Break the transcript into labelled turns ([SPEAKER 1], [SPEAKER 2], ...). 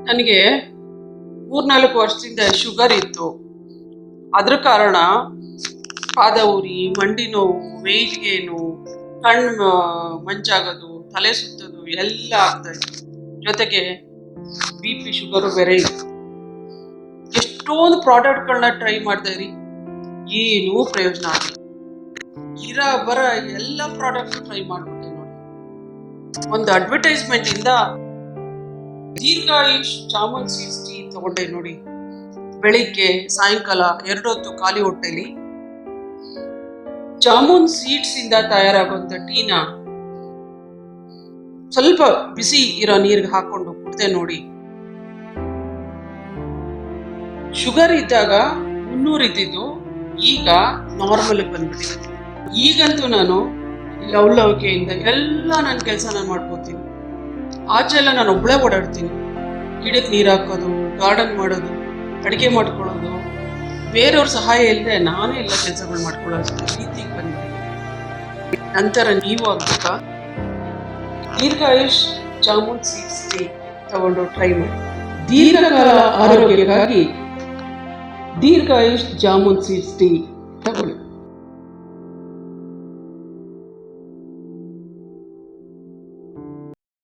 [SPEAKER 1] ನನಗೆ 3-4 ವರ್ಷದಿಂದ ಶುಗರ್ ಇತ್ತು. ಅದ್ರ ಕಾರಣ ಪಾದ ಉರಿ, ಮಂಡಿ ನೋವು, ವೆಯ್ಟ್ ಗೇನು, ಕಣ್ಣು ಮಂಜಾಗೋದು, ತಲೆ ಸುತ್ತೋದು ಎಲ್ಲ ಆಗ್ತಾ ಇತ್ತು. ಜೊತೆಗೆ BP ಶುಗರು ಬೇರೆ ಇತ್ತು. ಎಷ್ಟೊಂದು ಪ್ರಾಡಕ್ಟ್ಗಳನ್ನ ಟ್ರೈ ಮಾಡ್ದೆ ರೀ, ಏನೂ ಪ್ರಯೋಜನ ಆಗಿಲ್ಲ. ಬರ ಎಲ್ಲ ಪ್ರಾಡಕ್ಟ್ ಟ್ರೈ ಮಾಡ್ಬಿಟ್ಟೆ ನೋಡಿ. ಒಂದು ಅಡ್ವರ್ಟೈಸ್ಮೆಂಟ್ ಇಂದ ದೀರ್ಘಾಯುಷ್ ಜಾಮೂನ್ ಸೀಡ್ಸ್ ಟೀ ತಗೊಂಡೆ ನೋಡಿ. ಬೆಳಿಗ್ಗೆ ಸಾಯಂಕಾಲ 2 ಹೊತ್ತು ಖಾಲಿ ಹೊಟ್ಟೆಲಿ ಜಾಮೂನ್ ಸೀಡ್ಸ್ ಇಂದ ತಯಾರಾಗುವಂತ ಟೀನ ಸ್ವಲ್ಪ ಬಿಸಿ ಇರೋ ನೀರಿಗೆ ಹಾಕೊಂಡು ಕುಡ್ದೆ ನೋಡಿ. ಶುಗರ್ ಇದ್ದಾಗ 300 ಇದ್ದಿದ್ದು ಈಗ ನಾರ್ಮಲ್ ಬಂದ್ಬಿಟ್ಟಿದೆ. ಈಗಂತೂ ನಾನು ಲವಲವಿಕೆಯಿಂದ ಎಲ್ಲ ನನ್ನ ಕೆಲಸ ನಾನು ಮಾಡ್ಕೋತೀನಿ. ಆಚೆ ಎಲ್ಲ ನಾನು ಒಬ್ಬಳೇ ಓಡಾಡ್ತೀನಿ. ಗಿಡಕ್ಕೆ ನೀರು ಹಾಕೋದು, ಗಾರ್ಡನ್ ಮಾಡೋದು, ಅಡುಗೆ ಮಾಡ್ಕೊಳ್ಳೋದು, ಬೇರೆಯವ್ರ ಸಹಾಯ ಇಲ್ಲದೆ ನಾನೇ ಎಲ್ಲ ಕೆಲಸಗಳು ಮಾಡ್ಕೊಳ್ಳೋದು ರೀತಿಗೆ ಬಂದಿದ್ದೀನಿ. ನಂತರ ನೀವು ಆಗ್ಬೇಕಾ? ದೀರ್ಘಾಯುಷ್ ಜಾಮೂನ್ ಸೀಡ್ಸ್ ಟೀ ತಗೊಂಡು ಟ್ರೈ ಮಾಡಿ. ದೀರ್ಘಕಾಲ ಆರೋಗ್ಯಕ್ಕಾಗಿ ದೀರ್ಘಾಯುಷ್ ಜಾಮೂನ್ ಸೀಡ್ಸ್ ಟೀ ತಗೊಳ್ಳಿ.